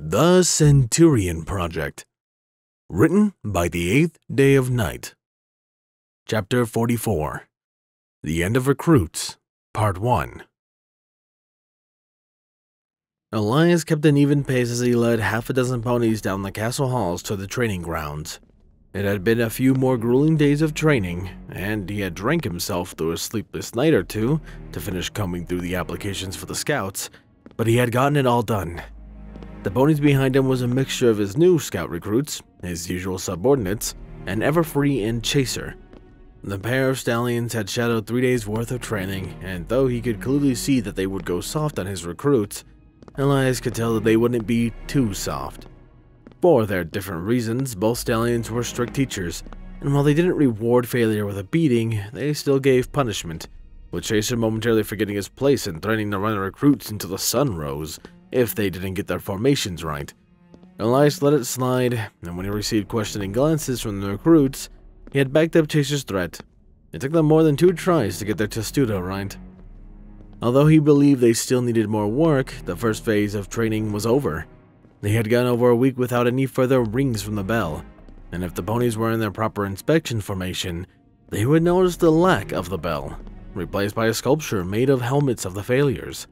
The Centurion Project. Written by the 8th Day of Night. Chapter 44. The End of Recruits, Part 1. Elias kept an even pace as he led half a dozen ponies down the castle halls to the training grounds. It had been a few more grueling days of training, and he had drank himself through a sleepless night or two to finish combing through the applications for the scouts, but he had gotten it all done. The ponies behind him was a mixture of his new scout recruits, his usual subordinates, and Everfree and Chaser. The pair of stallions had shadowed 3 days' worth of training, and though he could clearly see that they would go soft on his recruits, Elias could tell that they wouldn't be too soft. For their different reasons, both stallions were strict teachers, and while they didn't reward failure with a beating, they still gave punishment, with Chaser momentarily forgetting his place and threatening to run the recruits until the sun rose if they didn't get their formations right. Elias let it slide, and when he received questioning glances from the recruits, he had backed up Chaser's threat. It took them more than 2 tries to get their testudo right. Although he believed they still needed more work, the first phase of training was over. They had gone over a week without any further rings from the bell, and if the ponies were in their proper inspection formation, they would notice the lack of the bell, replaced by a sculpture made of helmets of the failures.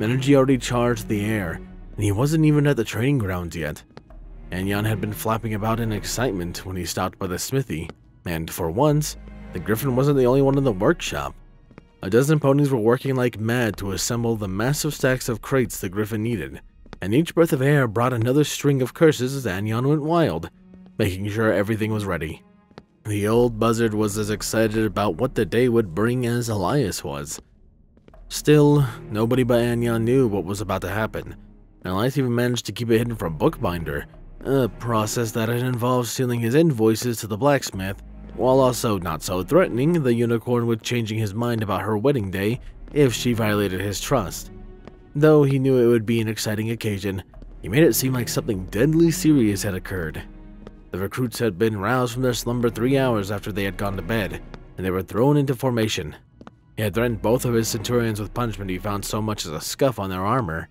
Energy already charged the air, and he wasn't even at the training grounds yet. Anyan had been flapping about in excitement when he stopped by the smithy, and for once, the Griffin wasn't the only one in the workshop. A dozen ponies were working like mad to assemble the massive stacks of crates the Griffin needed, and each breath of air brought another string of curses as Anyan went wild, making sure everything was ready. The old buzzard was as excited about what the day would bring as Elias was. Still, nobody but Anyan knew what was about to happen, and Elias even managed to keep it hidden from Bookbinder, a process that had involved stealing his invoices to the blacksmith, while also not so threatening the unicorn with changing his mind about her wedding day if she violated his trust. Though he knew it would be an exciting occasion, he made it seem like something deadly serious had occurred. The recruits had been roused from their slumber 3 hours after they had gone to bed, and they were thrown into formation. He had threatened both of his Centurions with punishment if he found so much as a scuff on their armor.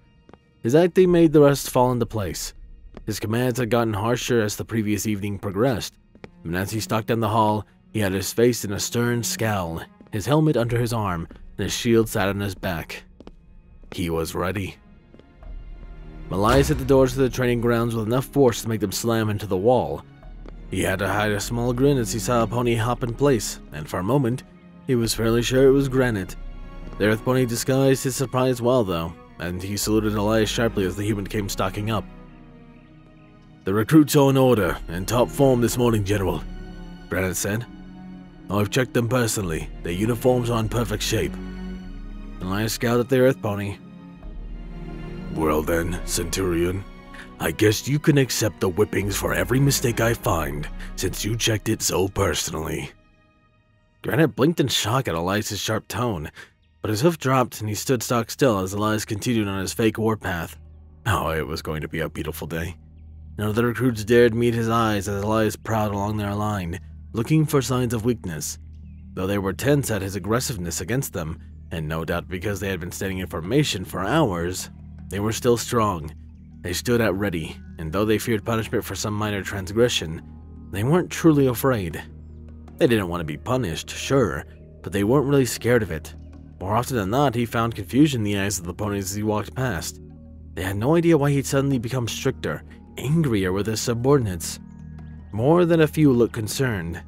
His acting made the rest fall into place. His commands had gotten harsher as the previous evening progressed, and as he stalked down the hall, he had his face in a stern scowl, his helmet under his arm, and his shield sat on his back. He was ready. Elias hit the doors to the training grounds with enough force to make them slam into the wall. He had to hide a small grin as he saw a pony hop in place, and for a moment, he was fairly sure it was Granite. The Earth Pony disguised his surprise well, though, and he saluted Elias sharply as the human came stalking up. "The recruits are in order, and top form this morning, General," Granite said. "I've checked them personally. Their uniforms are in perfect shape." Elias scowled at the Earth Pony. "Well then, Centurion, I guess you can accept the whippings for every mistake I find, since you checked it so personally." Granite blinked in shock at Elias' sharp tone, but his hoof dropped and he stood stock still as Elias continued on his fake warpath. Oh, it was going to be a beautiful day. None of the recruits dared meet his eyes as Elias prowled along their line, looking for signs of weakness, though they were tense at his aggressiveness against them, and no doubt because they had been standing in formation for hours, they were still strong. They stood at ready, and though they feared punishment for some minor transgression, they weren't truly afraid. They didn't want to be punished, sure, but they weren't really scared of it. More often than not, he found confusion in the eyes of the ponies as he walked past. They had no idea why he'd suddenly become stricter, angrier with his subordinates. More than a few looked concerned.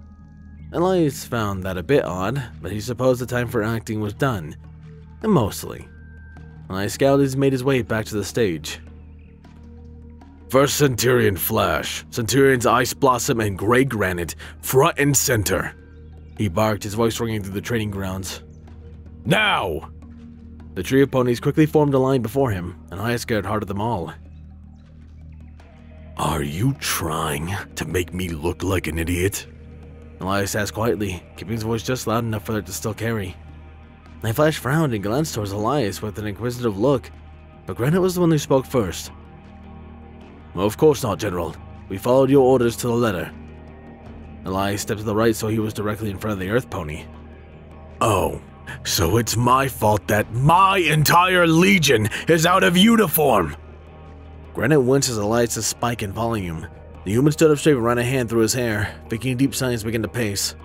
Elias found that a bit odd, but he supposed the time for acting was done. Mostly. Elias scowled as he made his way back to the stage. "First Centurion Flash, Centurions Ice Blossom and Grey Granite, front and center," he barked, his voice ringing through the training grounds. "Now!" The trio of ponies quickly formed a line before him, and Elias stared hard at them all. "Are you trying to make me look like an idiot?" Elias asked quietly, keeping his voice just loud enough for it to still carry. Flash frowned and glanced towards Elias with an inquisitive look, but Granite was the one who spoke first. "Well, of course not, General. We followed your orders to the letter." Elias stepped to the right so he was directly in front of the Earth Pony. "Oh, so it's my fault that my entire legion is out of uniform." Granite winced as Elias' spike in volume. The human stood up straight and ran a hand through his hair, making deep sighs begin to pace.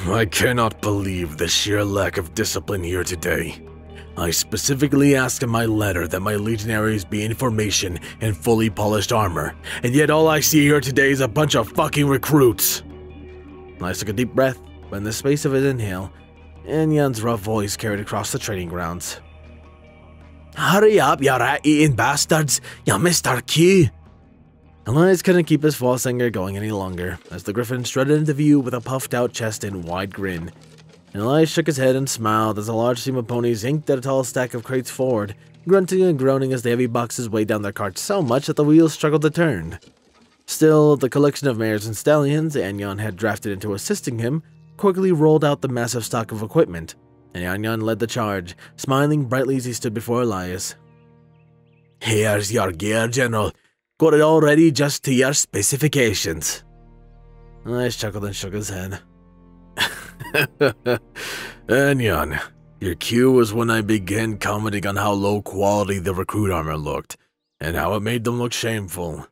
I cannot believe the sheer lack of discipline here today. I specifically asked in my letter that my legionaries be in formation and fully polished armor, and yet all I see here today is a bunch of fucking recruits. Elias took a deep breath, but in the space of his inhale, Anyan's rough voice carried across the training grounds. Hurry up, you rat-eating bastards! You missed our cue! Elias couldn't keep his false anger going any longer, as the griffin strutted into view with a puffed-out chest and wide grin. And Elias shook his head and smiled as a large team of ponies inked at a tall stack of crates forward, grunting and groaning as the heavy boxes weighed down their carts so much that the wheels struggled to turn. Still, the collection of mares and stallions Anyan had drafted into assisting him quickly rolled out the massive stock of equipment, and Anyan led the charge, smiling brightly as he stood before Elias. Here's your gear, General. Got it all ready just to your specifications. Elias chuckled and shook his head. Anyan, your cue was when I began commenting on how low quality the recruit armor looked, and how it made them look shameful.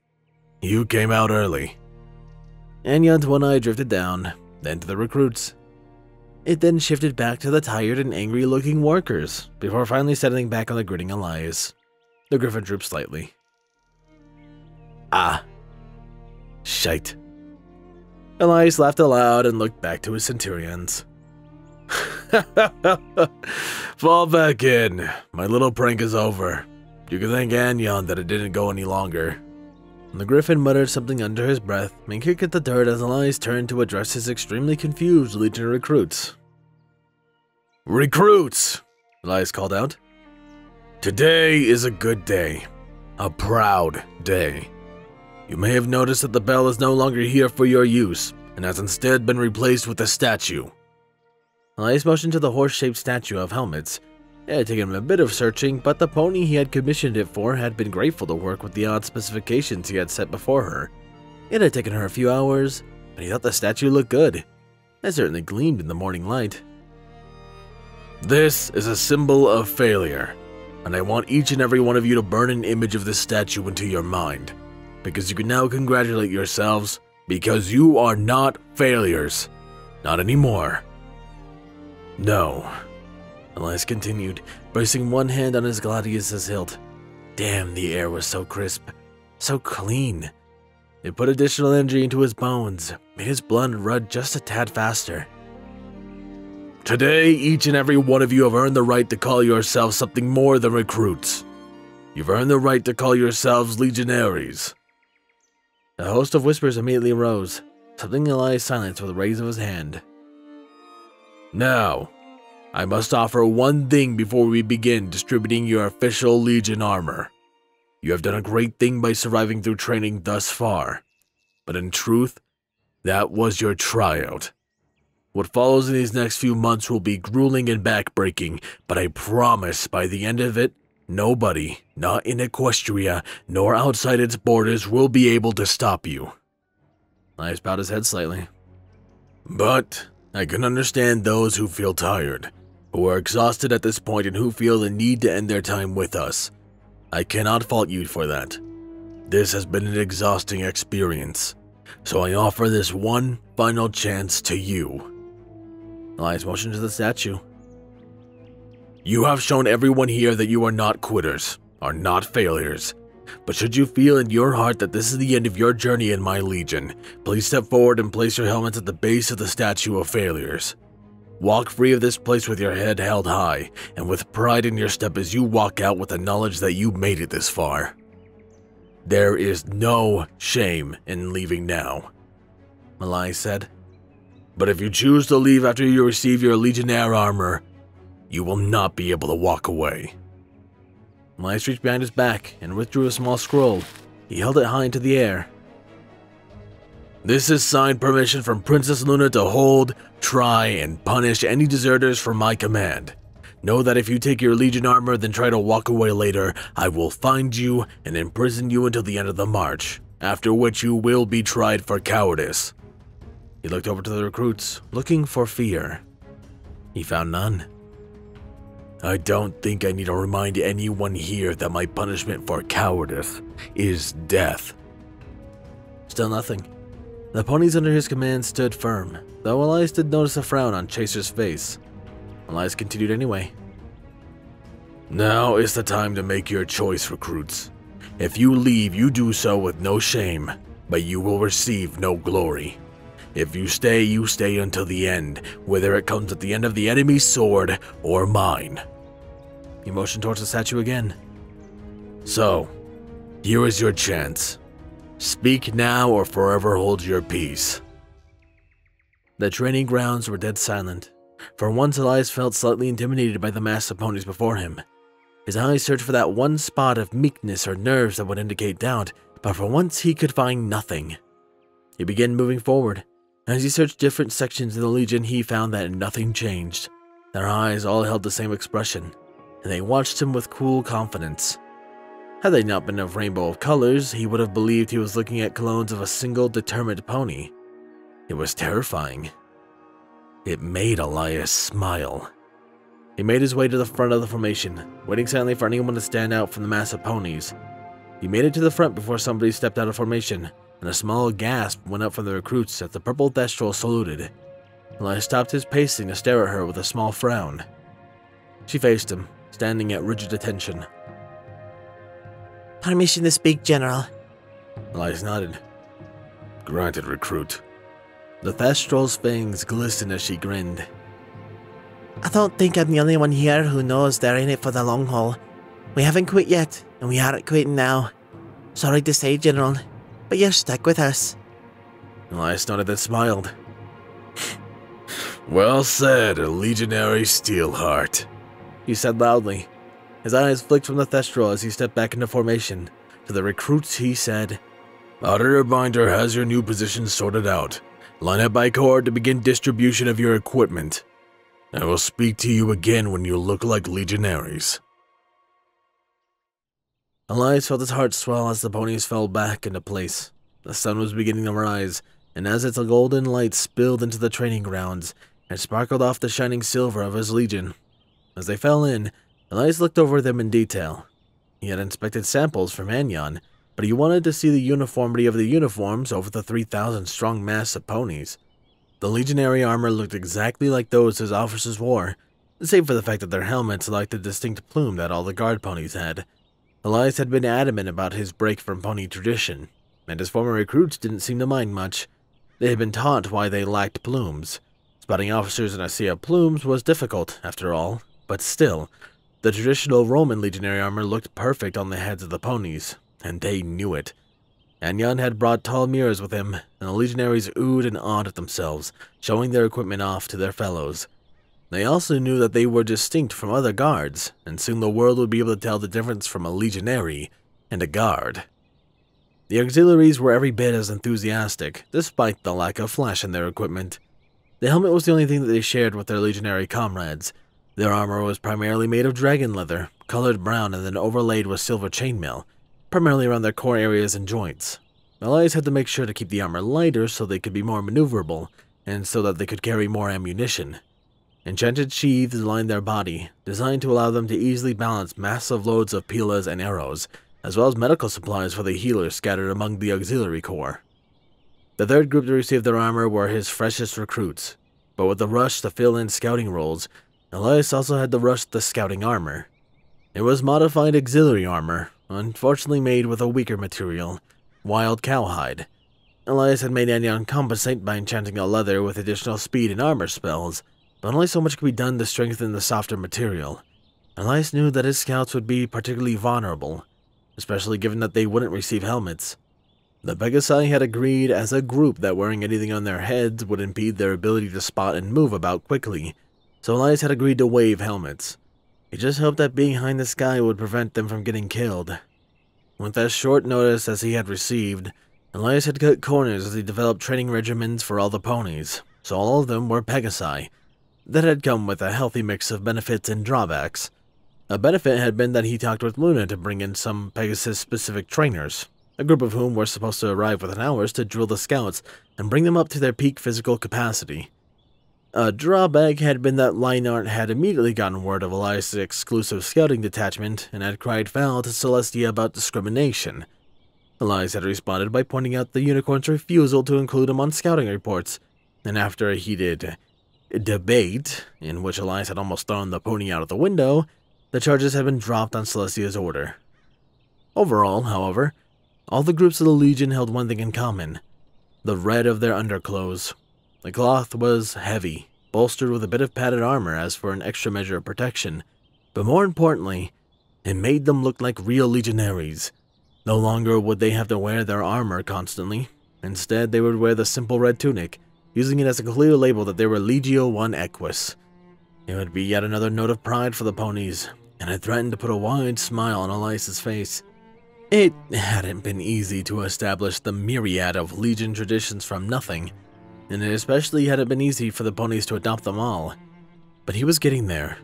You came out early. Anyan's one eye drifted down, then to the recruits. It then shifted back to the tired and angry-looking workers, before finally settling back on the grinning Elias. The griffin drooped slightly. Ah. Shite. Elias laughed aloud and looked back to his Centurions. Fall back in. My little prank is over. You can thank Anyan that it didn't go any longer. And the griffin muttered something under his breath and kicked at the dirt as Elias turned to address his extremely confused Legion recruits. Recruits! Elias called out. Today is a good day. A proud day. You may have noticed that the bell is no longer here for your use, and has instead been replaced with a statue. Elias motioned to the horse-shaped statue of helmets. It had taken him a bit of searching, but the pony he had commissioned it for had been grateful to work with the odd specifications he had set before her. It had taken her a few hours, but he thought the statue looked good. It certainly gleamed in the morning light. This is a symbol of failure, and I want each and every one of you to burn an image of this statue into your mind, because you can now congratulate yourselves, because you are not failures. Not anymore. No. Elias continued, bracing one hand on his gladius's hilt. Damn, the air was so crisp, so clean. It put additional energy into his bones, made his blood run just a tad faster. Today, each and every one of you have earned the right to call yourselves something more than recruits. You've earned the right to call yourselves legionaries. A host of whispers immediately arose, something Elias silenced with a raise of his hand. Now, I must offer one thing before we begin distributing your official Legion armor. You have done a great thing by surviving through training thus far, but in truth, that was your tryout. What follows in these next few months will be grueling and backbreaking, but I promise by the end of it, nobody, not in Equestria, nor outside its borders, will be able to stop you. Elias bowed his head slightly. But I can understand those who feel tired, who are exhausted at this point and who feel the need to end their time with us. I cannot fault you for that. This has been an exhausting experience, so I offer this one final chance to you. Elias motioned to the statue. You have shown everyone here that you are not quitters, are not failures. But should you feel in your heart that this is the end of your journey in my Legion, please step forward and place your helmets at the base of the statue of failures. Walk free of this place with your head held high, and with pride in your step as you walk out with the knowledge that you made it this far. There is no shame in leaving now, Elias said. But if you choose to leave after you receive your Legionnaire armor, you will not be able to walk away. Elias reached behind his back and withdrew a small scroll. He held it high into the air. This is signed permission from Princess Luna to hold, try, and punish any deserters from my command. Know that if you take your Legion armor then try to walk away later, I will find you and imprison you until the end of the march, after which you will be tried for cowardice. He looked over to the recruits, looking for fear. He found none. I don't think I need to remind anyone here that my punishment for cowardice is death. Still nothing. The ponies under his command stood firm, though Elias did notice a frown on Chaser's face. Elias continued anyway. Now is the time to make your choice, recruits. If you leave, you do so with no shame, but you will receive no glory. If you stay until the end, whether it comes at the end of the enemy's sword or mine. He motioned towards the statue again. So, here is your chance. Speak now or forever hold your peace. The training grounds were dead silent. For once, Elias felt slightly intimidated by the mass of ponies before him. His eyes searched for that one spot of meekness or nerves that would indicate doubt, but for once he could find nothing. He began moving forward. As he searched different sections of the Legion, he found that nothing changed. Their eyes all held the same expression, and they watched him with cool confidence. Had they not been a rainbow of colors, he would have believed he was looking at clones of a single determined pony. It was terrifying. It made Elias smile. He made his way to the front of the formation, waiting silently for anyone to stand out from the mass of ponies. He made it to the front before somebody stepped out of formation, and a small gasp went up from the recruits as the purple Thestral saluted. Elias stopped his pacing to stare at her with a small frown. She faced him, standing at rigid attention. Permission to speak, General. Elias nodded. Granted, recruit. The Thestral's fangs glistened as she grinned. I don't think I'm the only one here who knows they're in it for the long haul. We haven't quit yet, and we aren't quitting now. Sorry to say, General, but you're stuck with us. Elias nodded and smiled. Well said, a legionary Steelheart, he said loudly. His eyes flicked from the Thestral as he stepped back into formation. To the recruits, he said, Auditor Binder has your new position sorted out. Line up by corps to begin distribution of your equipment. I will speak to you again when you look like legionaries. Elias felt his heart swell as the ponies fell back into place. The sun was beginning to rise, and as its golden light spilled into the training grounds, it sparkled off the shining silver of his legion. As they fell in, Elias looked over them in detail. He had inspected samples from Anyon, but he wanted to see the uniformity of the uniforms over the 3,000-strong mass of ponies. The legionary armor looked exactly like those his officers wore, save for the fact that their helmets lacked the distinct plume that all the guard ponies had. Elias had been adamant about his break from pony tradition, and his former recruits didn't seem to mind much. They had been taught why they lacked plumes. Spotting officers in a sea of plumes was difficult, after all, but still, the traditional Roman legionary armor looked perfect on the heads of the ponies, and they knew it. Anyon had brought tall mirrors with him, and the legionaries oohed and awed at themselves, showing their equipment off to their fellows. They also knew that they were distinct from other guards, and soon the world would be able to tell the difference from a legionary and a guard. The auxiliaries were every bit as enthusiastic, despite the lack of flash in their equipment. The helmet was the only thing that they shared with their legionary comrades. Their armor was primarily made of dragon leather, colored brown and then overlaid with silver chainmail, primarily around their core areas and joints. Elias had to make sure to keep the armor lighter so they could be more maneuverable, and so that they could carry more ammunition. Enchanted sheaths lined their body, designed to allow them to easily balance massive loads of pilas and arrows, as well as medical supplies for the healers scattered among the auxiliary corps. The third group to receive their armor were his freshest recruits, but with the rush to fill in scouting roles, Elias also had to rush the scouting armor. It was modified auxiliary armor, unfortunately made with a weaker material, wild cowhide. Elias had made Anyon compensate by enchanting the leather with additional speed and armor spells, but only so much could be done to strengthen the softer material. Elias knew that his scouts would be particularly vulnerable, especially given that they wouldn't receive helmets. The Pegasi had agreed as a group that wearing anything on their heads would impede their ability to spot and move about quickly, so Elias had agreed to waive helmets. He just hoped that being high in the sky would prevent them from getting killed. With as short notice as he had received, Elias had cut corners as he developed training regimens for all the ponies, so all of them were Pegasi. That had come with a healthy mix of benefits and drawbacks. A benefit had been that he talked with Luna to bring in some Pegasus-specific trainers, a group of whom were supposed to arrive within hours to drill the scouts and bring them up to their peak physical capacity. A drawback had been that Leinart had immediately gotten word of Elias' exclusive scouting detachment and had cried foul to Celestia about discrimination. Elias had responded by pointing out the unicorn's refusal to include him on scouting reports, and after a heated debate, in which Elias had almost thrown the pony out of the window, the charges had been dropped on Celestia's order. Overall, however, all the groups of the Legion held one thing in common: the red of their underclothes. The cloth was heavy, bolstered with a bit of padded armor as for an extra measure of protection, but more importantly, it made them look like real legionaries. No longer would they have to wear their armor constantly. Instead, they would wear the simple red tunic, using it as a clear label that they were Legio 1 Equus. It would be yet another note of pride for the ponies, and it threatened to put a wide smile on Elias' face. It hadn't been easy to establish the myriad of Legion traditions from nothing, and it especially hadn't been easy for the ponies to adopt them all. But he was getting there,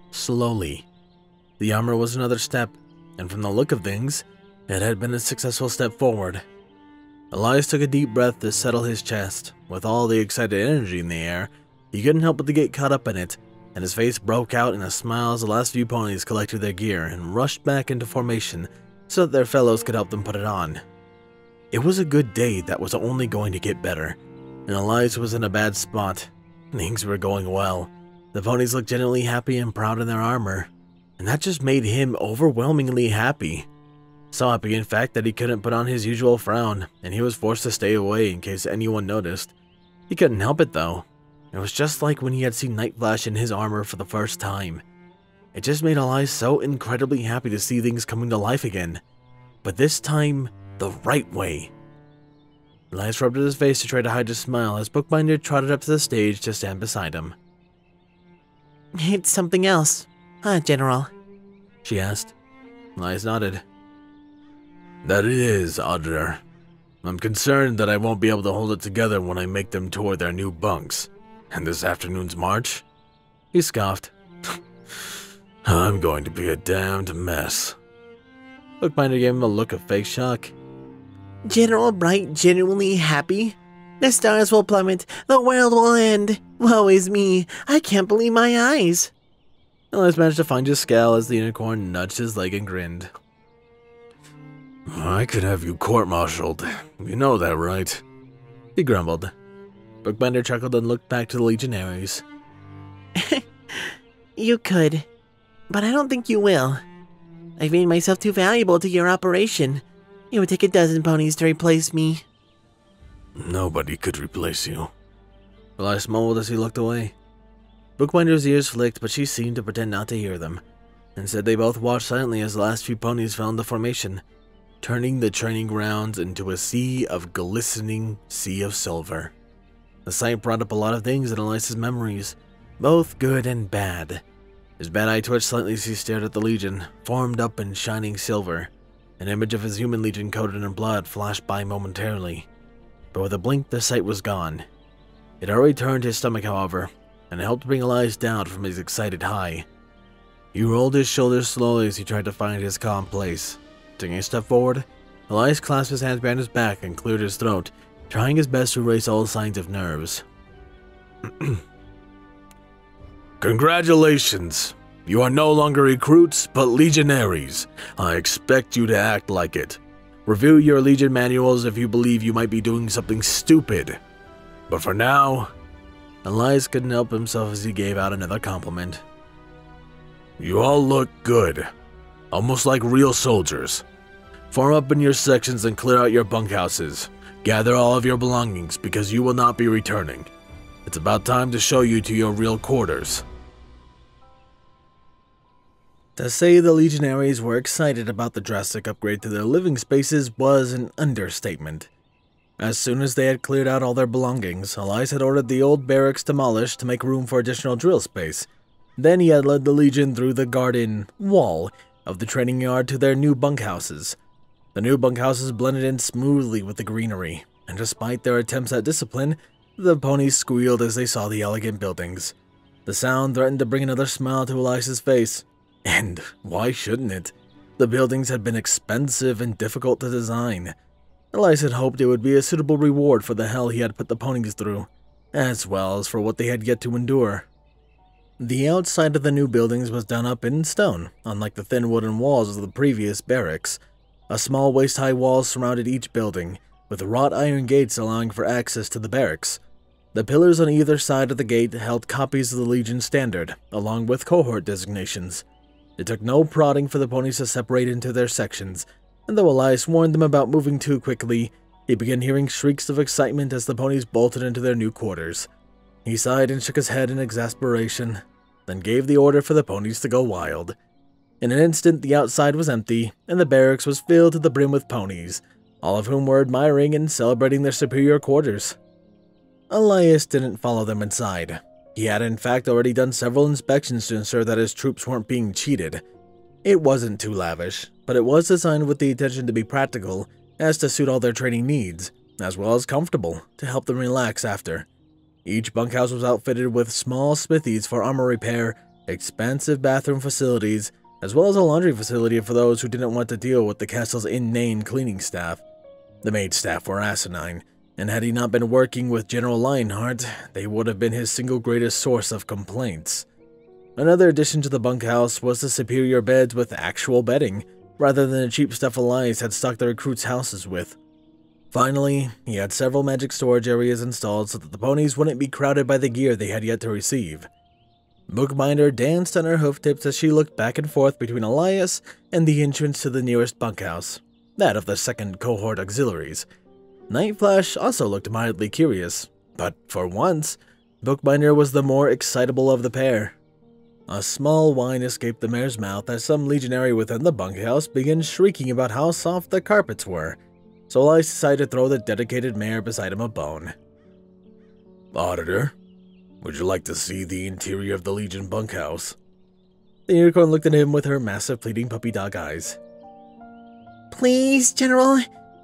slowly. The armor was another step, and from the look of things, it had been a successful step forward. Elias took a deep breath to settle his chest. With all the excited energy in the air, he couldn't help but to get caught up in it, and his face broke out in a smile as the last few ponies collected their gear and rushed back into formation so that their fellows could help them put it on. It was a good day that was only going to get better, and Elias was in a bad spot. Things were going well. The ponies looked genuinely happy and proud in their armor, and that just made him overwhelmingly happy. So happy, in fact, that he couldn't put on his usual frown, and he was forced to stay away in case anyone noticed. He couldn't help it, though. It was just like when he had seen Night Flash in his armor for the first time. It just made Elias so incredibly happy to see things coming to life again. But this time, the right way. Elias rubbed at his face to try to hide his smile as Bookbinder trotted up to the stage to stand beside him. It's something else, huh, General? She asked. Elias nodded. That it is, Auditor. I'm concerned that I won't be able to hold it together when I make them toward their new bunks. And this afternoon's march? He scoffed. I'm going to be a damned mess. Bookbinder gave him a look of fake shock. General Bright genuinely happy? The stars will plummet, the world will end. Woe is me, I can't believe my eyes. Elias managed to find his scowl as the unicorn nudged his leg and grinned. I could have you court-martialed. You know that, right? He grumbled. Bookbinder chuckled and looked back to the legionaries. You could, but I don't think you will. I've made myself too valuable to your operation. It would take a dozen ponies to replace me. Nobody could replace you. Elias mumbled as he looked away. Bookbinder's ears flicked, but she seemed to pretend not to hear them. Instead, they both watched silently as the last few ponies fell into formation, turning the training grounds into a sea of glistening sea of silver. The sight brought up a lot of things in Elias' memories, both good and bad. His bad eye twitched slightly as he stared at the Legion, formed up in shining silver. An image of his human Legion coated in blood flashed by momentarily, but with a blink the sight was gone. It already turned his stomach, however, and it helped bring Elias down from his excited high. He rolled his shoulders slowly as he tried to find his calm place. Taking a step forward, Elias clasped his hands behind his back and cleared his throat, trying his best to erase all signs of nerves. Congratulations! You are no longer recruits, but legionaries. I expect you to act like it. Review your Legion manuals if you believe you might be doing something stupid. But for now, Elias couldn't help himself as he gave out another compliment. You all look good. Almost like real soldiers. Form up in your sections and clear out your bunkhouses. Gather all of your belongings because you will not be returning. It's about time to show you to your real quarters. To say the legionaries were excited about the drastic upgrade to their living spaces was an understatement. As soon as they had cleared out all their belongings, Elias had ordered the old barracks demolished to make room for additional drill space. Then he had led the Legion through the garden wall of the training yard to their new bunkhouses. The new bunkhouses blended in smoothly with the greenery, and despite their attempts at discipline, the ponies squealed as they saw the elegant buildings. The sound threatened to bring another smile to Elias's face. And why shouldn't it? The buildings had been expensive and difficult to design. Elias had hoped it would be a suitable reward for the hell he had put the ponies through. as well as for what they had yet to endure. The outside of the new buildings was done up in stone, unlike the thin wooden walls of the previous barracks. A small waist-high wall surrounded each building, with wrought iron gates allowing for access to the barracks. The pillars on either side of the gate held copies of the Legion standard, along with cohort designations. It took no prodding for the ponies to separate into their sections, and though Elias warned them about moving too quickly, he began hearing shrieks of excitement as the ponies bolted into their new quarters. He sighed and shook his head in exasperation, then gave the order for the ponies to go wild. In an instant, the outside was empty, and the barracks was filled to the brim with ponies, all of whom were admiring and celebrating their superior quarters. Elias didn't follow them inside. He had in fact already done several inspections to ensure that his troops weren't being cheated. It wasn't too lavish, but it was designed with the intention to be practical as to suit all their training needs, as well as comfortable to help them relax after. Each bunkhouse was outfitted with small smithies for armor repair, expansive bathroom facilities, as well as a laundry facility for those who didn't want to deal with the castle's inane cleaning staff. The maid staff were asinine, and had he not been working with General Lionheart, they would have been his single greatest source of complaints. Another addition to the bunkhouse was the superior beds with actual bedding, rather than the cheap stuff Elias had stocked the recruits' houses with. Finally, he had several magic storage areas installed so that the ponies wouldn't be crowded by the gear they had yet to receive. Bookbinder danced on her hoof tips as she looked back and forth between Elias and the entrance to the nearest bunkhouse, that of the second cohort auxiliaries. Night Flash also looked mildly curious, but for once, Bookbinder was the more excitable of the pair. A small whine escaped the mare's mouth as some legionary within the bunkhouse began shrieking about how soft the carpets were, so Elias decided to throw the dedicated mare beside him a bone. "Auditor, would you like to see the interior of the Legion bunkhouse?" The unicorn looked at him with her massive pleading puppy dog eyes. Please, General.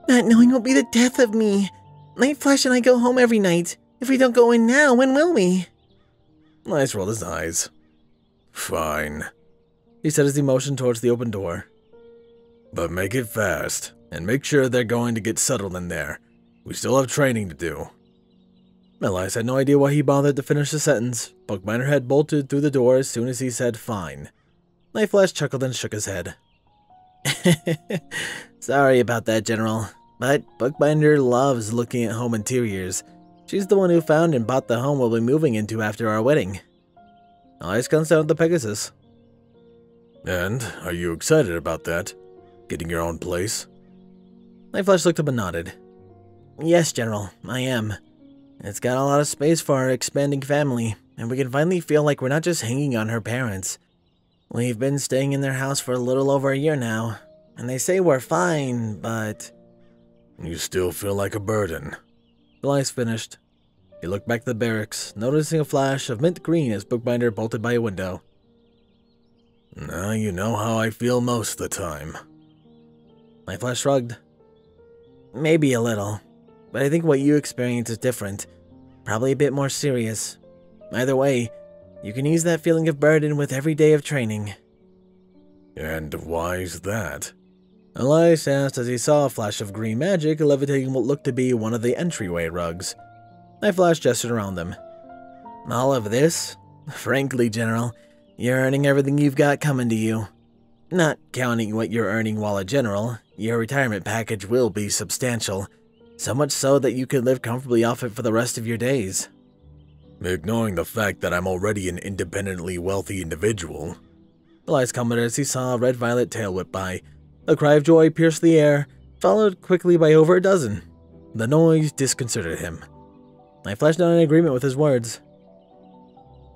Not knowing will be the death of me. Night Flash and I go home every night. If we don't go in now, when will we? Elias rolled his eyes. "Fine," he said as he motioned towards the open door. "But make it fast, and make sure they're going to get settled in there. We still have training to do." Elias had no idea why he bothered to finish the sentence. Bookbinder had bolted through the door as soon as he said fine. Night Flash chuckled and shook his head. "Sorry about that, General, but Bookbinder loves looking at home interiors. She's the one who found and bought the home we'll be moving into after our wedding." Elias glanced down at the Pegasus. "And are you excited about that? Getting your own place?" Night Flash looked up and nodded. "Yes, General, I am. It's got a lot of space for our expanding family, and we can finally feel like we're not just hanging on her parents. We've been staying in their house for a little over a year now, and they say we're fine, but..." "You still feel like a burden." Elias finished. He looked back to the barracks, noticing a flash of mint green as Bookbinder bolted by a window. "Now you know how I feel most of the time." Night Flash shrugged. "Maybe a little, but I think what you experience is different. Probably a bit more serious. Either way, you can ease that feeling of burden with every day of training." "And why's that?" Elias asked as he saw a flash of green magic levitating what looked to be one of the entryway rugs. Night Flash gestured around them. "All of this? Frankly, General, you're earning everything you've got coming to you. Not counting what you're earning while a general, your retirement package will be substantial. So much so that you could live comfortably off it for the rest of your days." "Ignoring the fact that I'm already an independently wealthy individual," Elias commented as he saw a red-violet tail whip by. A cry of joy pierced the air, followed quickly by over a dozen. The noise disconcerted him. Night Flash nodded in agreement with his words.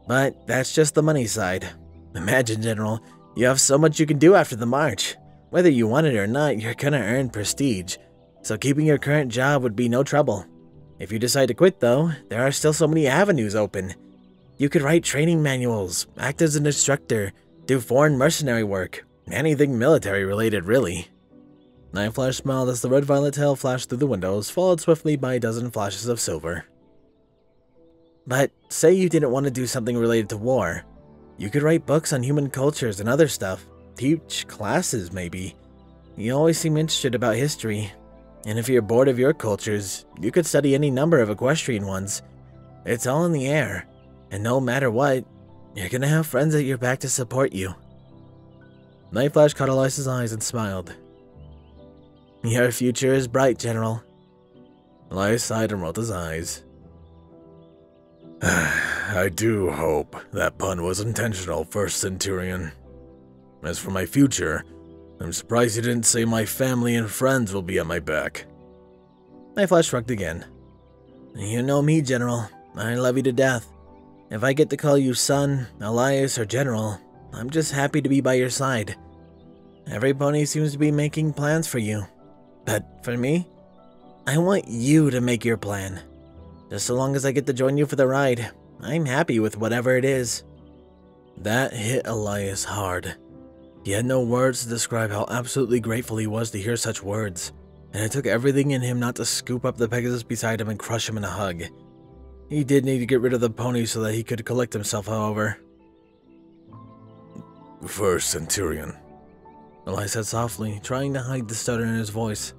"But that's just the money side. Imagine, General, you have so much you can do after the march. Whether you want it or not, you're gonna earn prestige, so keeping your current job would be no trouble. If you decide to quit, though, there are still so many avenues open. You could write training manuals, act as an instructor, do foreign mercenary work, anything military-related, really." Night Flash smiled as the red-violet tail flashed through the windows, followed swiftly by a dozen flashes of silver. "But say you didn't want to do something related to war. You could write books on human cultures and other stuff, teach classes maybe. You always seem interested about history, and if you're bored of your cultures, you could study any number of equestrian ones. It's all in the air, and no matter what, you're gonna have friends at your back to support you. Night Flash caught Elias's eyes and smiled. Your future is bright, General. Elias sighed and rolled his eyes. I do hope that pun was intentional, First Centurion. As for my future, I'm surprised you didn't say my family and friends will be at my back. Night Flash shrugged again. You know me, General. I love you to death. If I get to call you son, Elias, or General, I'm just happy to be by your side. Every pony seems to be making plans for you. But for me, I want you to make your plan. Just so long as I get to join you for the ride, I'm happy with whatever it is. That hit Elias hard. He had no words to describe how absolutely grateful he was to hear such words, and it took everything in him not to scoop up the Pegasus beside him and crush him in a hug. He did need to get rid of the pony so that he could collect himself, however. First Centurion, Elias said softly, trying to hide the stutter in his voice.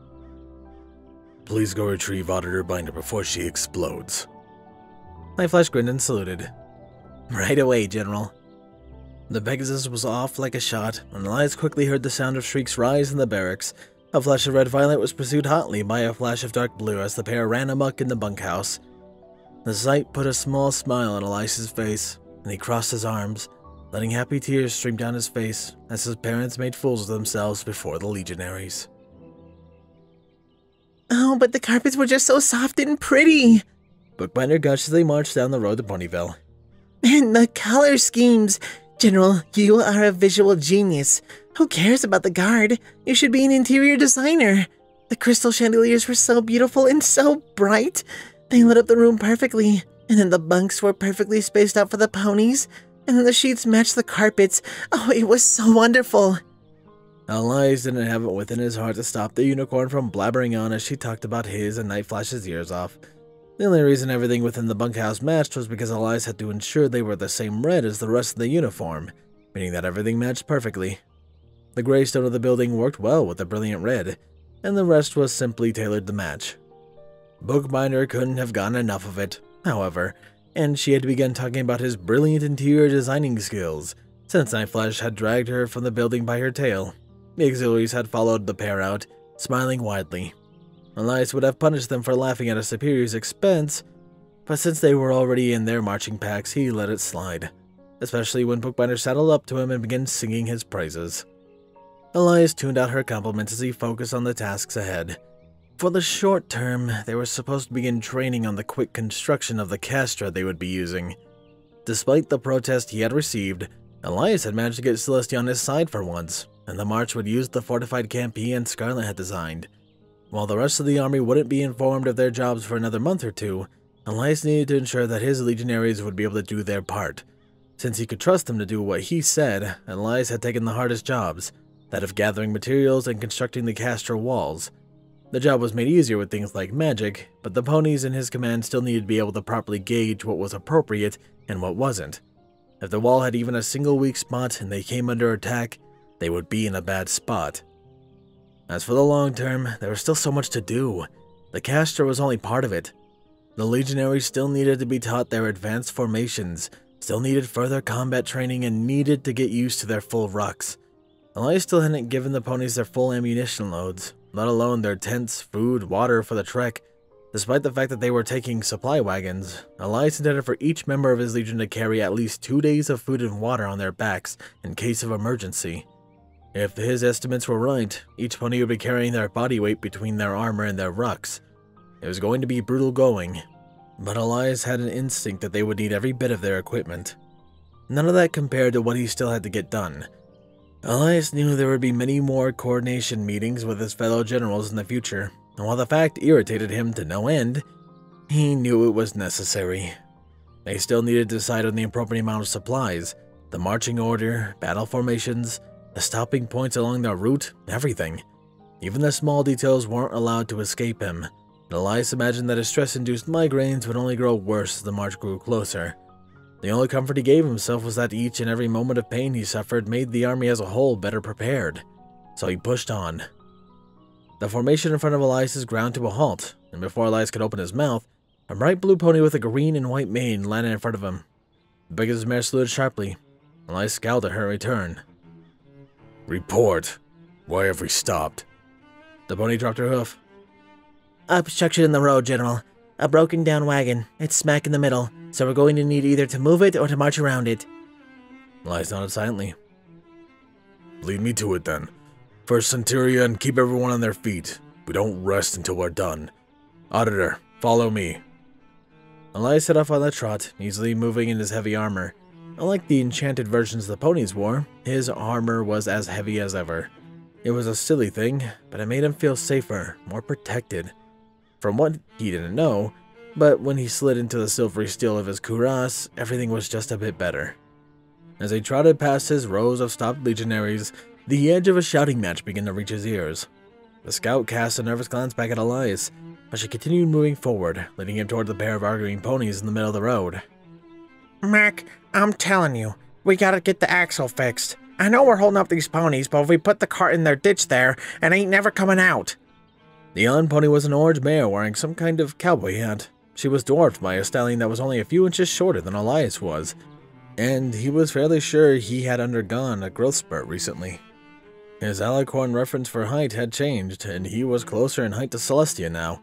Please go retrieve Auditor Binder before she explodes. Night Flash grinned and saluted. Right away, General. The Pegasus was off like a shot, and Elias quickly heard the sound of shrieks rise in the barracks. A flash of red violet was pursued hotly by a flash of dark blue as the pair ran amok in the bunkhouse. The sight put a small smile on Elias's face, and he crossed his arms, letting happy tears stream down his face as his parents made fools of themselves before the legionaries. Oh, but the carpets were just so soft and pretty, Bookbinder gushed as they marched down the road to Ponyville. And the color schemes! General, you are a visual genius. Who cares about the guard? You should be an interior designer. The crystal chandeliers were so beautiful and so bright. They lit up the room perfectly, and then the bunks were perfectly spaced out for the ponies, and then the sheets matched the carpets. Oh, it was so wonderful. Elias didn't have it within his heart to stop the unicorn from blabbering on as she talked about his and Night Flash's ears off. The only reason everything within the bunkhouse matched was because Elias had to ensure they were the same red as the rest of the uniform, meaning that everything matched perfectly. The gray stone of the building worked well with the brilliant red, and the rest was simply tailored to match. Bookbinder couldn't have gotten enough of it, however, and she had begun talking about his brilliant interior designing skills, since Night Flash had dragged her from the building by her tail. The auxiliaries had followed the pair out, smiling widely. Elias would have punished them for laughing at a superior's expense, but since they were already in their marching packs, he let it slide, especially when Bookbinder saddled up to him and began singing his praises. Elias tuned out her compliments as he focused on the tasks ahead. For the short term, they were supposed to begin training on the quick construction of the castra they would be using. Despite the protest he had received, Elias had managed to get Celestia on his side for once, and the march would use the fortified camp he and Scarlet had designed. While the rest of the army wouldn't be informed of their jobs for another month or two, Elias needed to ensure that his legionaries would be able to do their part. Since he could trust them to do what he said, Elias had taken the hardest jobs, that of gathering materials and constructing the castra walls. The job was made easier with things like magic, but the ponies in his command still needed to be able to properly gauge what was appropriate and what wasn't. If the wall had even a single weak spot and they came under attack, they would be in a bad spot. As for the long term, there was still so much to do. The castra was only part of it. The legionaries still needed to be taught their advanced formations, still needed further combat training, and needed to get used to their full rucks. Elias still hadn't given the ponies their full ammunition loads, let alone their tents, food, water for the trek. Despite the fact that they were taking supply wagons, Elias intended for each member of his legion to carry at least 2 days of food and water on their backs in case of emergency. If his estimates were right, each pony would be carrying their body weight between their armor and their rucks. It was going to be brutal going, but Elias had an instinct that they would need every bit of their equipment. None of that compared to what he still had to get done. Elias knew there would be many more coordination meetings with his fellow generals in the future, and while the fact irritated him to no end, he knew it was necessary. They still needed to decide on the appropriate amount of supplies, the marching order, battle formations, the stopping points along their route, everything. Even the small details weren't allowed to escape him, and Elias imagined that his stress-induced migraines would only grow worse as the march grew closer. The only comfort he gave himself was that each and every moment of pain he suffered made the army as a whole better prepared, so he pushed on. The formation in front of Elias ground to a halt, and before Elias could open his mouth, A bright blue pony with a green and white mane landed in front of him. The back of his mare saluted sharply. Elias scowled at her in return. Report. Why have we stopped? The pony dropped her hoof. Obstruction in the road, General. A broken down wagon. It's smack in the middle, so we're going to need either to move it or to march around it. Elias nodded silently. Lead me to it then. First, Centurion, keep everyone on their feet. We don't rest until we're done. Auditor, follow me. Elias set off on a trot, easily moving in his heavy armor. Unlike the enchanted versions the ponies wore, his armor was as heavy as ever. It was a silly thing, but it made him feel safer, more protected. From what he didn't know, but when he slid into the silvery steel of his cuirass, everything was just a bit better. As he trotted past his rows of stopped legionaries, the edge of a shouting match began to reach his ears. The scout cast a nervous glance back at Elias, but she continued moving forward, leading him toward the pair of arguing ponies in the middle of the road. Mac, I'm telling you, we gotta get the axle fixed. I know we're holding up these ponies, but if we put the cart in their ditch there, it ain't never coming out. The on pony was an orange mare wearing some kind of cowboy hat. She was dwarfed by a stallion that was only a few inches shorter than Elias was, and he was fairly sure he had undergone a growth spurt recently. His alicorn reference for height had changed, and he was closer in height to Celestia now.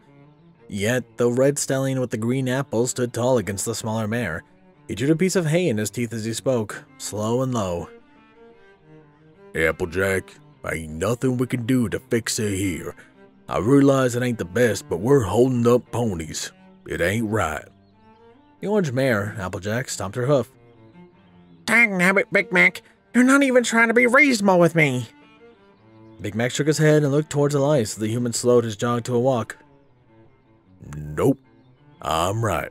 Yet, the red stallion with the green apple stood tall against the smaller mare. He chewed a piece of hay in his teeth as he spoke, slow and low. Applejack, ain't nothing we can do to fix it here. I realize it ain't the best, but we're holding up ponies. It ain't right. The orange mare, Applejack, stomped her hoof. Dang nabbit, Big Mac, you're not even trying to be reasonable with me. Big Mac shook his head and looked towards Elias as the human slowed his jog to a walk. Nope, I'm right.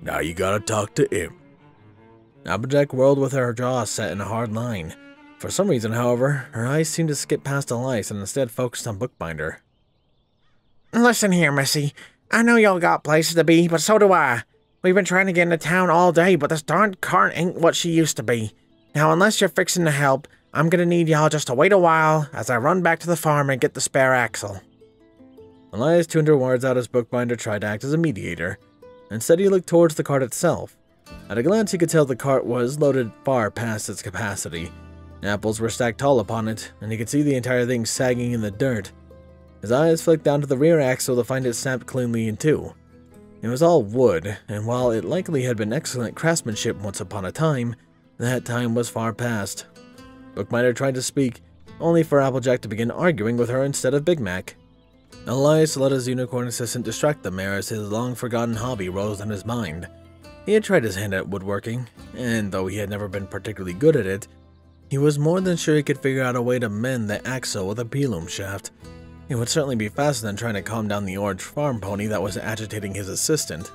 Now you gotta talk to him. Applejack whirled with her jaw set in a hard line. For some reason, however, her eyes seemed to skip past Elias and instead focused on Bookbinder. Listen here, Missy. I know y'all got places to be, but so do I. We've been trying to get into town all day, but this darn cart ain't what she used to be. Now, unless you're fixing to help, I'm gonna need y'all just to wait a while as I run back to the farm and get the spare axle. Elias tuned her words out as Bookbinder tried to act as a mediator. Instead, he looked towards the cart itself. At a glance, he could tell the cart was loaded far past its capacity. Apples were stacked tall upon it, and he could see the entire thing sagging in the dirt. His eyes flicked down to the rear axle to find it snapped cleanly in two. It was all wood, and while it likely had been excellent craftsmanship once upon a time, that time was far past. Bookbinder tried to speak, only for Applejack to begin arguing with her instead of Big Mac. Elias let his unicorn assistant distract the mare as his long-forgotten hobby rose in his mind. He had tried his hand at woodworking, and though he had never been particularly good at it, he was more than sure he could figure out a way to mend the axle with a pilum shaft. It would certainly be faster than trying to calm down the orange farm pony that was agitating his assistant.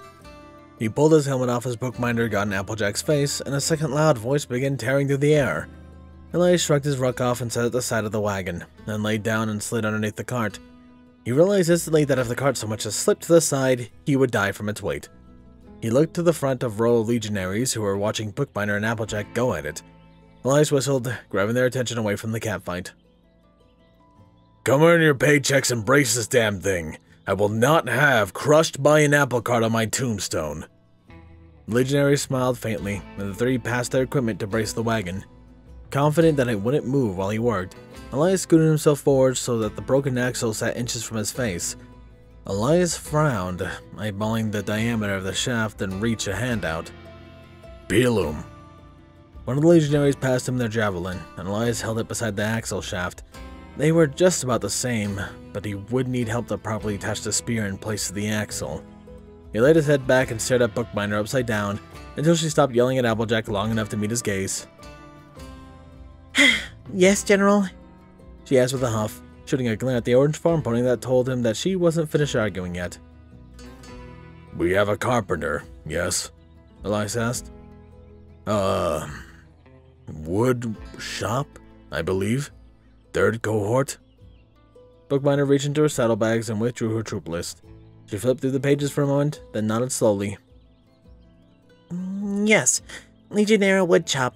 He pulled his helmet off as Bookbinder got in Applejack's face, and a second loud voice began tearing through the air. Elias shrugged his ruck off and sat at the side of the wagon, then laid down and slid underneath the cart. He realized instantly that if the cart so much as slipped to the side, he would die from its weight. He looked to the front of row of legionaries who were watching Bookbinder and Applejack go at it. Elias whistled, grabbing their attention away from the catfight. Come earn your paychecks and brace this damn thing. I will not have crushed by an apple cart on my tombstone. The legionaries smiled faintly, and the three passed their equipment to brace the wagon. Confident that it wouldn't move while he worked, Elias scooted himself forward so that the broken axle sat inches from his face. Elias frowned, eyeballing the diameter of the shaft and reached a hand out. Pilum. One of the legionaries passed him their javelin, and Elias held it beside the axle shaft. They were just about the same, but he would need help to properly attach the spear in place of the axle. He laid his head back and stared at Bookbinder upside down until she stopped yelling at Applejack long enough to meet his gaze. Yes, General? She asked with a huff, shooting a glance at the orange farm pony that told him that she wasn't finished arguing yet. We have a carpenter, yes? Elias asked. Wood shop, I believe. Third cohort? Bookbinder reached into her saddlebags and withdrew her troop list. She flipped through the pages for a moment, then nodded slowly. Yes, Legionnaire Woodchop.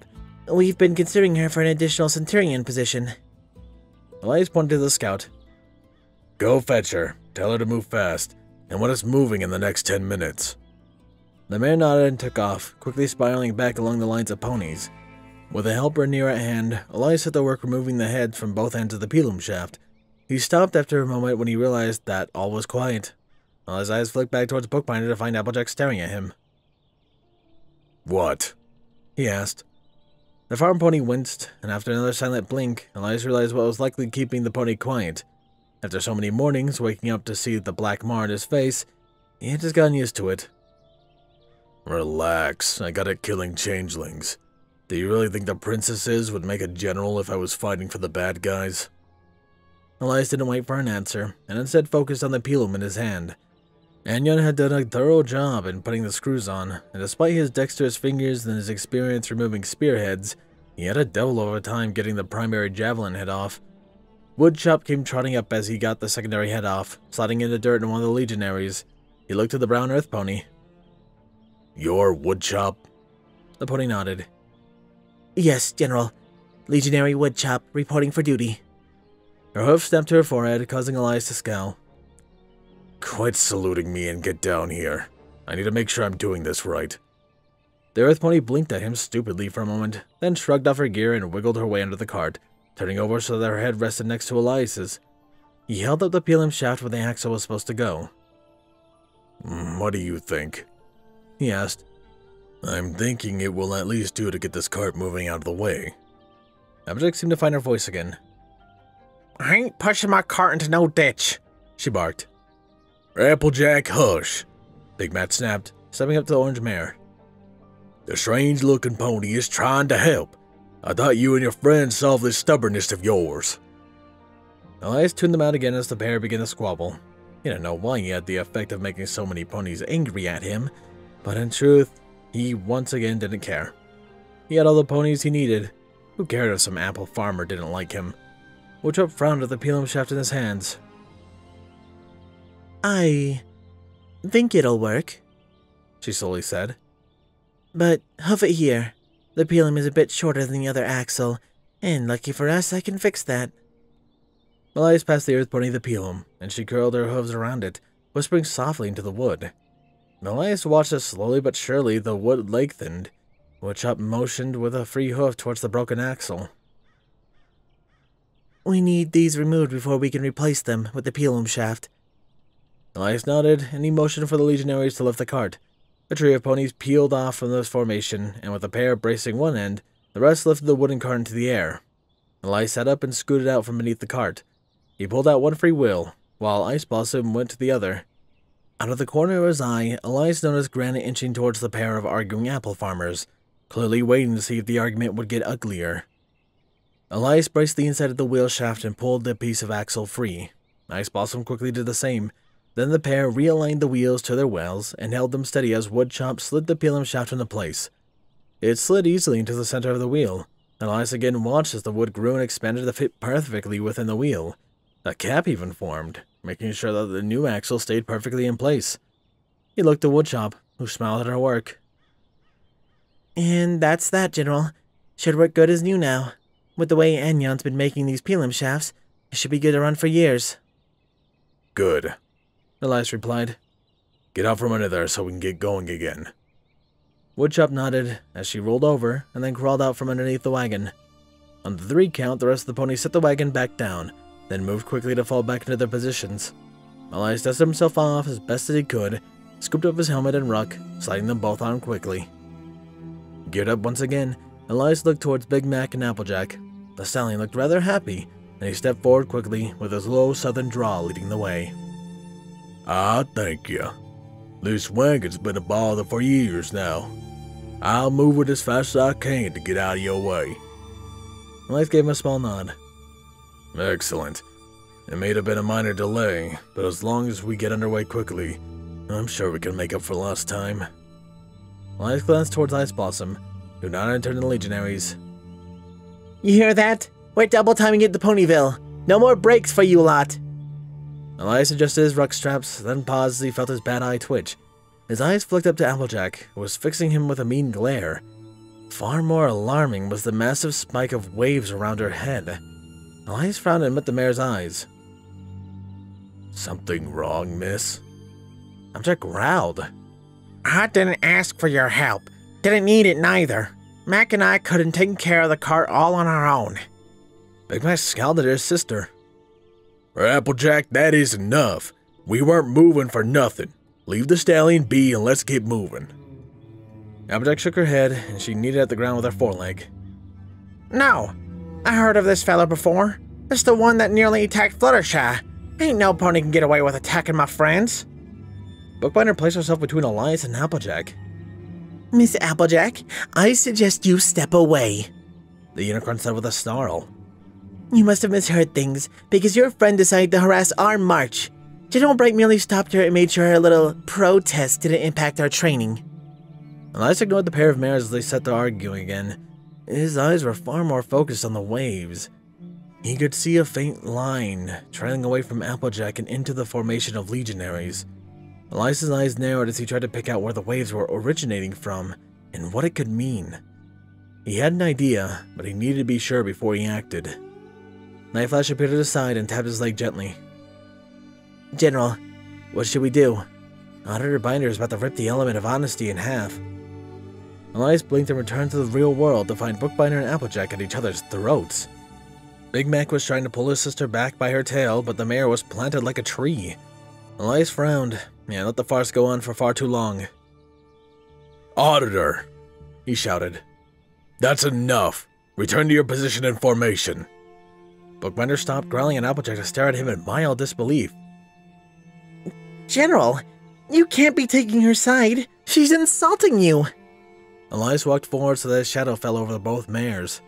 We've been considering her for an additional Centurion position. Elias pointed to the scout. Go fetch her. Tell her to move fast, and want us moving in the next 10 minutes. The mare nodded and took off, quickly spiraling back along the lines of ponies. With a helper near at hand, Elias set to work removing the heads from both ends of the pilum shaft. He stopped after a moment when he realized that all was quiet, while his eyes flicked back towards Bookbinder to find Applejack staring at him. "What?" he asked. The farm pony winced, and after another silent blink, Elias realized what was likely keeping the pony quiet. After so many mornings waking up to see the black mar on his face, he had just gotten used to it. "Relax, I got it killing changelings. Do you really think the princesses would make a general if I was fighting for the bad guys?" Elias didn't wait for an answer, and instead focused on the pilum in his hand. Anyon had done a thorough job in putting the screws on, and despite his dexterous fingers and his experience removing spearheads, he had a devil of a time getting the primary javelin head off. Woodchop came trotting up as he got the secondary head off, sliding in the dirt in one of the legionaries. He looked at the brown earth pony. "You're Woodchop?" The pony nodded. "Yes, General. Legionary Woodchop, reporting for duty." Her hoof snapped to her forehead, causing Elias to scowl. "Quit saluting me and get down here. I need to make sure I'm doing this right." The earth pony blinked at him stupidly for a moment, then shrugged off her gear and wiggled her way under the cart, turning over so that her head rested next to Elias's. He held up the pilum shaft where the axle was supposed to go. "What do you think?" he asked. "I'm thinking it will at least do to get this cart moving out of the way." Applejack seemed to find her voice again. "I ain't pushing my cart into no ditch," she barked. "Applejack, hush," Big Matt snapped, stepping up to the orange mare. "The strange-looking pony is trying to help. I thought you and your friends solved this stubbornness of yours." Elias tuned them out again as the pair began to squabble. He didn't know why he had the effect of making so many ponies angry at him, but in truth, he once again didn't care. He had all the ponies he needed. Who cared if some apple farmer didn't like him? Woodchop frowned at the pilum shaft in his hands. "I think it'll work," she slowly said. "But hoof it here. The pilum is a bit shorter than the other axle, and lucky for us, I can fix that." Elias passed the earth pony the pilum, and she curled her hooves around it, whispering softly into the wood. Elias watched as slowly but surely the wood lengthened. Woodchop motioned with a free hoof towards the broken axle. "We need these removed before we can replace them with the pilum shaft." Elias nodded, and he motioned for the legionaries to lift the cart. A trio of ponies peeled off from this formation, and with the pair bracing one end, the rest lifted the wooden cart into the air. Elias sat up and scooted out from beneath the cart. He pulled out one free wheel, while Ice Blossom went to the other. Out of the corner of his eye, Elias noticed Granite inching towards the pair of arguing apple farmers, clearly waiting to see if the argument would get uglier. Elias braced the inside of the wheel shaft and pulled the piece of axle free. Ice Blossom quickly did the same. Then the pair realigned the wheels to their wells and held them steady as Woodchop slid the pilum shaft into place. It slid easily into the center of the wheel. Elias again watched as the wood grew and expanded to fit perfectly within the wheel. A cap even formed, making sure that the new axle stayed perfectly in place. He looked at Woodchop, who smiled at her work. "And that's that, General. Should work good as new now. With the way Anyon's been making these pilum shafts, it should be good to run for years." "Good," Elias replied. "Get out from under there so we can get going again." Woodchop nodded as she rolled over and then crawled out from underneath the wagon. On the 3 count, the rest of the ponies set the wagon back down, then moved quickly to fall back into their positions. Elias dusted himself off as best as he could, scooped up his helmet and ruck, sliding them both on quickly. Geared up once again, Elias looked towards Big Mac and Applejack. The stallion looked rather happy, and he stepped forward quickly with his low southern drawl leading the way. "Thank you. This wagon's been a bother for years now. I'll move it as fast as I can to get out of your way." Elias gave him a small nod. "Excellent. It may have been a minor delay, but as long as we get underway quickly, I'm sure we can make up for lost time." Elias glanced towards Ice Blossom, who nodded and turned to the legionaries. "You hear that? We're double timing it to Ponyville. No more breaks for you lot." Elias adjusted his ruck straps, then paused as he felt his bad eye twitch. His eyes flicked up to Applejack, who was fixing him with a mean glare. Far more alarming was the massive spike of waves around her head. Elias frowned and met the mare's eyes. "Something wrong, miss?" Applejack growled. I didn't ask for your help. Didn't need it neither. Mac and I couldn't take care of the cart all on our own. Big Mac scowled at his sister. Applejack, that is enough. We weren't moving for nothing. Leave the stallion be and let's get moving. Applejack shook her head and she kneaded at the ground with her foreleg. No, I heard of this fella before. It's the one that nearly attacked Fluttershy. Ain't no pony can get away with attacking my friends. Bookbinder placed herself between Elias and Applejack. Miss Applejack, I suggest you step away, The unicorn said with a snarl. You must have misheard things, because your friend decided to harass our march. General Bright merely stopped her and made sure her little protest didn't impact our training. Elias ignored the pair of mares as they set to arguing again. His eyes were far more focused on the waves. He could see a faint line trailing away from Applejack and into the formation of legionaries. Elias's eyes narrowed as he tried to pick out where the waves were originating from and what it could mean. He had an idea, but he needed to be sure before he acted. Nightflash appeared at his side and tapped his leg gently. General, what should we do? Auditor Binder is about to rip the element of honesty in half. Elias blinked and returned to the real world to find Bookbinder and Applejack at each other's throats. Big Mac was trying to pull his sister back by her tail, but the mare was planted like a tree. Elias frowned. Yeah, let the farce go on for far too long. Auditor, he shouted. That's enough. Return to your position in formation. Bookbinder stopped growling at Applejack to stare at him in mild disbelief. General, you can't be taking her side. She's insulting you. Elias walked forward so that his shadow fell over both mares.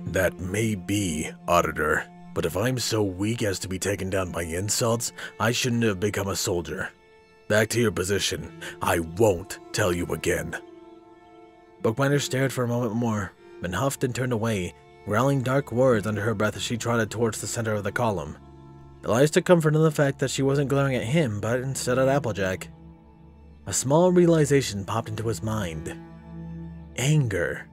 That may be, Auditor, but if I'm so weak as to be taken down by insults, I shouldn't have become a soldier. Back to your position. I won't tell you again. Bookbinder stared for a moment more, then huffed and turned away, growling dark words under her breath as she trotted towards the center of the column. Elias took comfort in the fact that she wasn't glaring at him, but instead at Applejack. A small realization popped into his mind. Anger.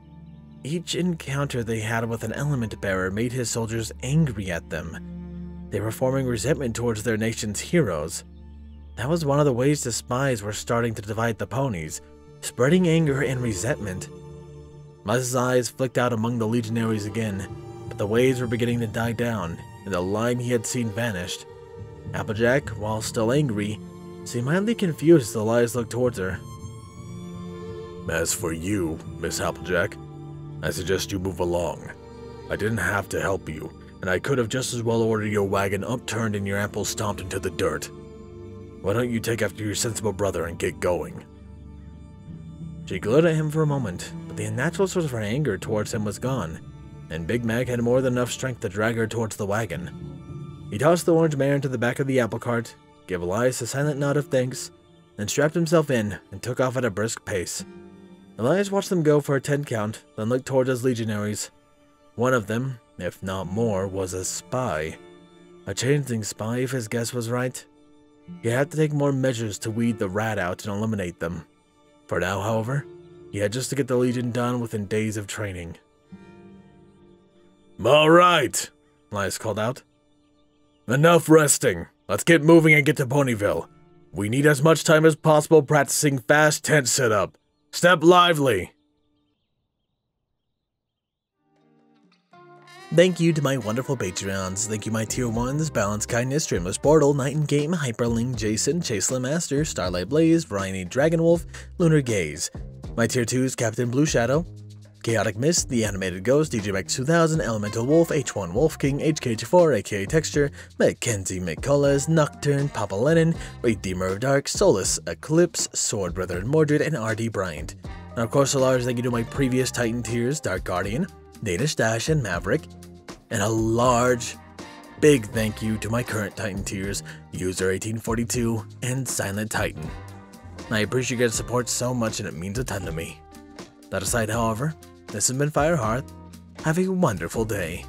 Each encounter they had with an element bearer made his soldiers angry at them. They were forming resentment towards their nation's heroes. That was one of the ways the spies were starting to divide the ponies, spreading anger and resentment. Elias's eyes flicked out among the legionaries again, but the waves were beginning to die down, and the line he had seen vanished. Applejack, while still angry, seemed mildly confused as Elias looked towards her. As for you, Miss Applejack, I suggest you move along. I didn't have to help you, and I could have just as well ordered your wagon upturned and your apples stomped into the dirt. Why don't you take after your sensible brother and get going? She glared at him for a moment, but the unnatural source of her anger towards him was gone, and Big Mac had more than enough strength to drag her towards the wagon. He tossed the orange mare into the back of the apple cart, gave Elias a silent nod of thanks, then strapped himself in and took off at a brisk pace. Elias watched them go for a 10 count, then looked toward his legionaries. One of them, if not more, was a spy. A changeling spy if his guess was right. He had to take more measures to weed the rat out and eliminate them. For now, however, he had just to get the Legion done within days of training. All right, Elias called out. Enough resting. Let's get moving and get to Ponyville. We need as much time as possible practicing fast tent setup. Step lively. Thank you to my wonderful Patreons. Thank you my Tier 1s, Balance Kindness, Dreamless Portal, Night and Game, Hyperlink, Jason, Chaselin Master, Starlight Blaze, Bryony Dragonwolf, Lunar Gaze. My Tier 2s, Captain Blue Shadow, Chaotic Mist, The Animated Ghost, DJ Max 2000, Elemental Wolf, H1 Wolf King, HK24, aka Texture, Mackenzie McCullough, Nocturne, Papa Lennon, Redeemer of Dark, Solus, Eclipse, Sword Brother and Mordred, and RD Bryant. And of course a large thank you to my previous Titan tiers, Dark Guardian, Danish Dash, and Maverick. And a large, big thank you to my current Titan tiers, User 1842 and Silent Titan. I appreciate your support so much and it means a ton to me. That aside, however, this has been Firehearth. Have a wonderful day.